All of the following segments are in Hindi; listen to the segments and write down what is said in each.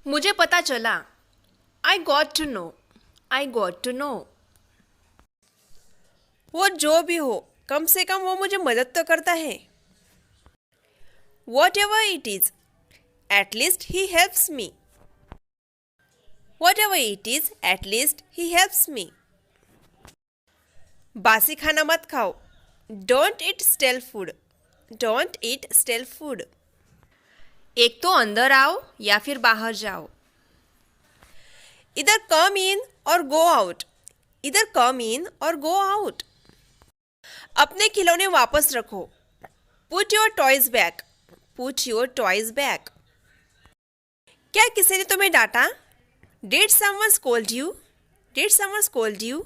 मुझे पता चला। I got to know. I got to know. वो जो भी हो, कम से कम वो मुझे मदद तो करता है। What ever it is, at least he helps me. What ever it is, at least he helps me. बासी खाना मत खाओ। Don't eat stele food. Don't eat stele food. एक तो अंदर आओ या फिर बाहर जाओ। इधर कम इन और गो आउट। इधर कम इन और गो आउट। अपने खिलौने वापस रखो। Put your toys back. Put your toys back. क्या किसी ने तुम्हें डांटा? Did someone scold you? Did someone scold you?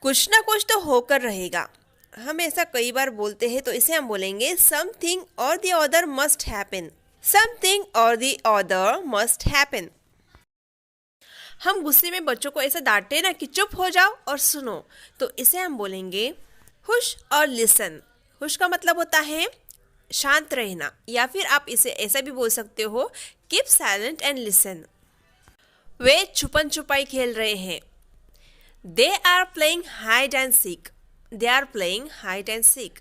कुछ ना कुछ तो होकर रहेगा। हम ऐसा कई बार बोलते हैं तो इसे हम बोलेंगे समथिंग और the other must happen. Something और द अदर मस्ट हैपन। हम गुस्से में बच्चों को ऐसा डांटे ना कि चुप हो जाओ और सुनो, तो इसे हम बोलेंगे हुश और लिसन। हुश का मतलब होता है शांत रहना, या फिर आप इसे ऐसा भी बोल सकते हो कीप साइलेंट एंड लिसन। वे छुपन छुपाई खेल रहे हैं। They are playing hide and seek. They are playing hide and seek.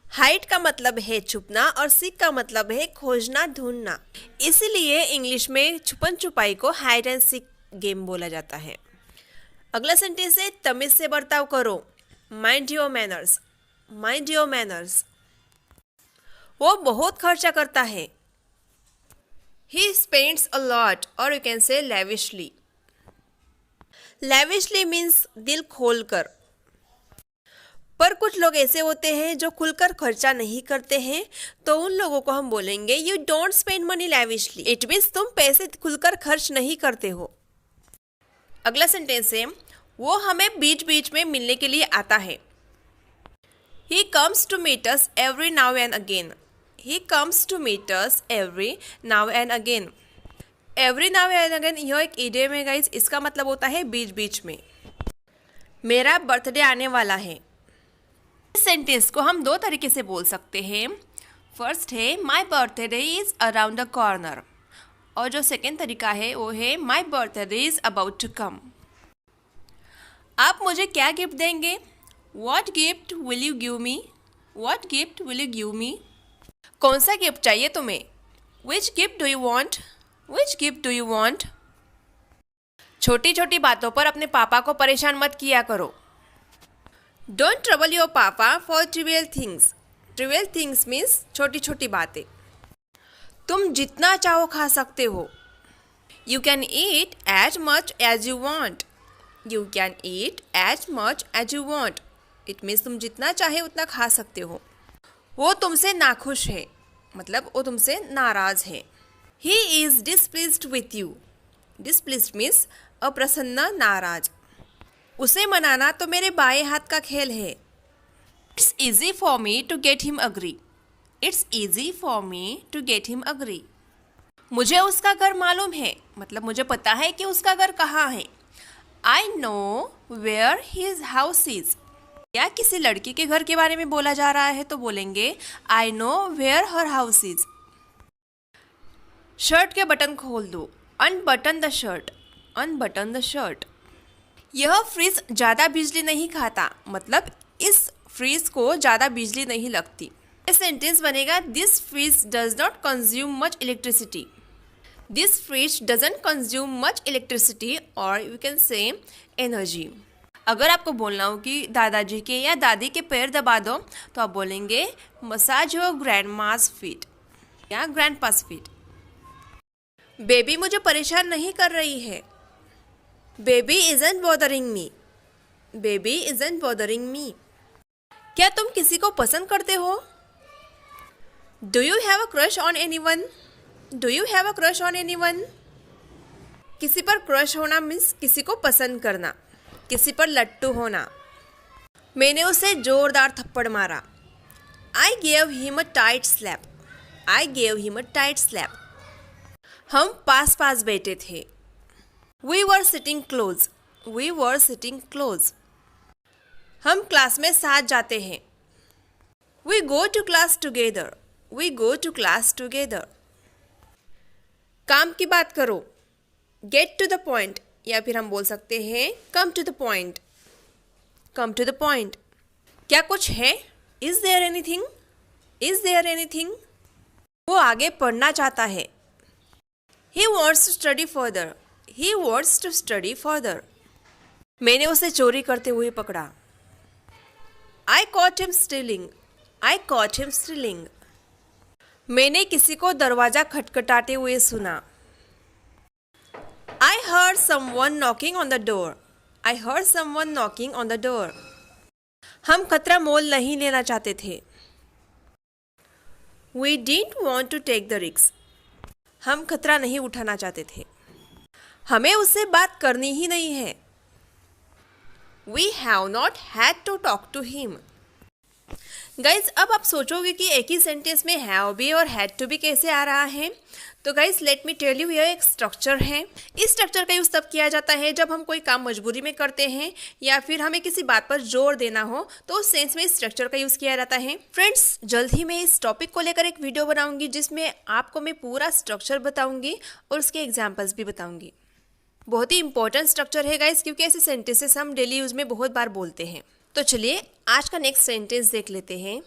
Hide का मतलब है छुपना और सीक का मतलब है खोजना ढूंढना, इसीलिए इंग्लिश में छुपन छुपाई को हाइड एंड सीक गेम बोला जाता है। अगला सेंटेंस है तमीज से बर्ताव करो। Mind your manners. Mind your manners. वो बहुत खर्चा करता है। ही स्पेंड्स अ लॉट, और you can say lavishly. Lavishly means दिल खोलकर। पर कुछ लोग ऐसे होते हैं जो खुलकर खर्चा नहीं करते हैं, तो उन लोगों को हम बोलेंगे you don't spend money lavishly. It means तुम पैसे खुलकर खर्च नहीं करते हो। अगला सेंटेंस है वो हमें बीच बीच में मिलने के लिए आता है। He comes to meet us every now and again. He comes to meet us every now and again. Every now and again यह एक इडियम है गाइस। इसका मतलब होता है बीच बीच में। मेरा बर्थडे आने वाला है। इस सेंटेंस को हम दो तरीके से बोल सकते हैं। फर्स्ट है my birthday is around the corner, और जो सेकेंड तरीका है वो है my birthday is about to come. आप मुझे क्या गिफ्ट देंगे? What gift will you give me? What gift will you give me? कौन सा गिफ्ट चाहिए तुम्हें? Which gift do you want? Which gift do you want? छोटी छोटी बातों पर अपने पापा को परेशान मत किया करो। Don't trouble your papa for trivial things. Trivial things means छोटी छोटी बातें। तुम जितना चाहो खा सकते हो। You can eat as much as you want. You can eat as much as you want. It means तुम जितना चाहे उतना खा सकते हो। वो तुमसे नाखुश है, मतलब वो तुमसे नाराज है। He is displeased with you. Displeased means अप्रसन्न, नाराज। उसे मनाना तो मेरे बाएं हाथ का खेल है। It's easy for me to get him agree. It's easy for me to get him agree. मुझे उसका घर मालूम है, मतलब मुझे पता है कि उसका घर कहाँ है। I know where his house is. या किसी लड़की के घर के बारे में बोला जा रहा है तो बोलेंगे I know where her house is. Shirt के बटन खोल दो। Unbutton the shirt. Unbutton the shirt. यह फ्रिज ज़्यादा बिजली नहीं खाता, मतलब इस फ्रिज को ज़्यादा बिजली नहीं लगती। ये सेंटेंस बनेगा this fridge does not consume much electricity. This fridge doesn't consume much electricity, और यू कैन से एनर्जी। अगर आपको बोलना हो कि दादाजी के या दादी के पैर दबा दो, तो आप बोलेंगे massage your grand mass feet या ग्रैंड पास फीट। बेबी मुझे परेशान नहीं कर रही है। Baby isn't bothering me. Baby isn't bothering me. क्या तुम किसी को पसंद करते हो? Do you have a crush on anyone? Do you have a crush on anyone? किसी पर क्रश होना मीन्स किसी को पसंद करना, किसी पर लट्टू होना। मैंने उसे जोरदार थप्पड़ मारा। I gave him a tight slap. I gave him a tight slap. हम पास पास बैठे थे। We were sitting close. We were sitting close. हम क्लास में साथ जाते हैं। We go to class together. We go to class together. काम की बात करो, गेट टू द पॉइंट, या फिर हम बोल सकते हैं come to the point, come to the point. क्या कुछ है? Is there anything? Is there anything? वो आगे पढ़ना चाहता है। He wants to study further, he wants to study further. मैंने उसे चोरी करते हुए पकड़ा। I caught him stealing, I caught him stealing. मैंने किसी को दरवाजा खटखटाते हुए सुना। I heard someone knocking on the door. I heard someone knocking on the door. हम खतरा मोल नहीं लेना चाहते थे। We didn't want to take the risk. हम खतरा नहीं उठाना चाहते थे। हमें उससे बात करनी ही नहीं है। We have not had to talk to him. Guys अब आप सोचोगे कि एक ही सेंटेंस में हैव भी और हैड टू भी कैसे आ रहा है। तो guys let me tell you, यह एक स्ट्रक्चर है। इस स्ट्रक्चर का यूज़ तब किया जाता है जब हम कोई काम मजबूरी में करते हैं या फिर हमें किसी बात पर जोर देना हो, तो उस सेंस में इस स्ट्रक्चर का यूज़ किया जाता है। फ्रेंड्स, जल्द ही मैं इस टॉपिक को लेकर एक वीडियो बनाऊंगी जिसमें आपको मैं पूरा स्ट्रक्चर बताऊंगी और उसके एग्जाम्पल्स भी बताऊंगी। बहुत ही इंपॉर्टेंट स्ट्रक्चर है गाइज, क्योंकि ऐसे सेंटेंसेस हम डेली यूज में बहुत बार बोलते हैं। तो चलिए आज का नेक्स्ट सेंटेंस देख लेते हैं।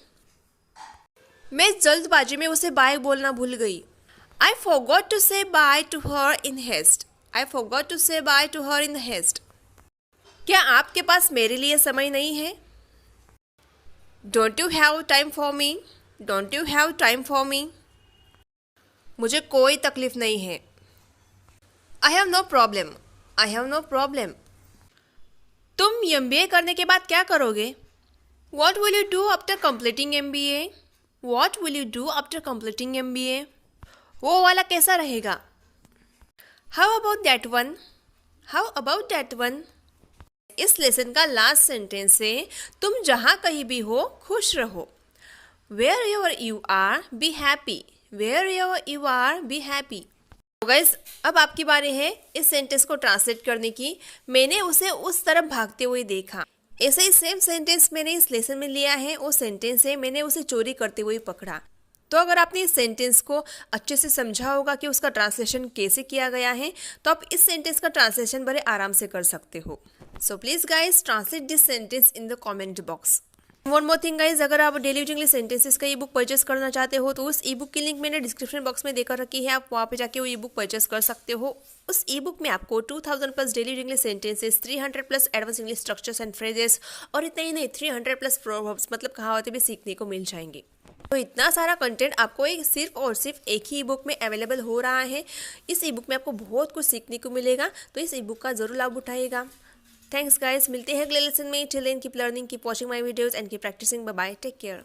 मैं जल्दबाजी में उसे बाय बोलना भूल गई। I forgot to say bye to her in haste. I forgot to say bye to her in haste. क्या आपके पास मेरे लिए समय नहीं है? Don't you have time for me? Don't you have time for me? मुझे कोई तकलीफ नहीं है। I have no problem. I have no problem. तुम MBA करने के बाद क्या करोगे? What will you do after completing MBA? What will you do after completing MBA? वो वाला कैसा रहेगा? How about that one? How about that one? इस लेसन का लास्ट सेंटेंस है, तुम जहाँ कहीं भी हो खुश रहो। Wherever you are, be happy. Wherever you are, be happy. तो गाइस अब आपकी बारी है इस सेंटेंस को ट्रांसलेट करने की। मैंने उसे उस तरफ भागते हुए देखा। ऐसे ही सेम सेंटेंस मैंने इस लेसन में लिया है। वो सेंटेंस है, मैंने उसे चोरी करते हुए पकड़ा। तो अगर आपने इस सेंटेंस को अच्छे से समझा होगा कि उसका ट्रांसलेशन कैसे किया गया है, तो आप इस सेंटेंस का ट्रांसलेशन बड़े आराम से कर सकते हो। So please guys translate this sentence in the comment box. One more thing guys, अगर आप डेली यूज इंग्लिश सेंटेंसेस का ई बुक परचेस करना चाहते हो तो उस ई बुक की लिंक मैंने डिस्क्रिप्शन बॉक्स में देकर रखी है। आप वहाँ पे जाके वो ई बुक परचेस कर सकते हो। उस ई बुक में आपको 2000 plus daily use English sentences, 300 plus advance English structures and phrases और इतना ही नहीं 300 प्लस प्रोवर्ब्स मतलब कहावतें भी सीखने को मिल जाएंगी। तो इतना सारा कंटेंट आपको सिर्फ और सिर्फ एक ही ई बुक में अवेलेबल हो रहा है। इस ई बुक में आपको बहुत कुछ सीखने को मिलेगा, तो इस ई बुक का जरूर लाभ उठाइएगा। थैंक्स गाइस, मिलते हैं अगले लेसन में। Till then keep learning, keep watching my videos and keep practising. Bye bye, take care.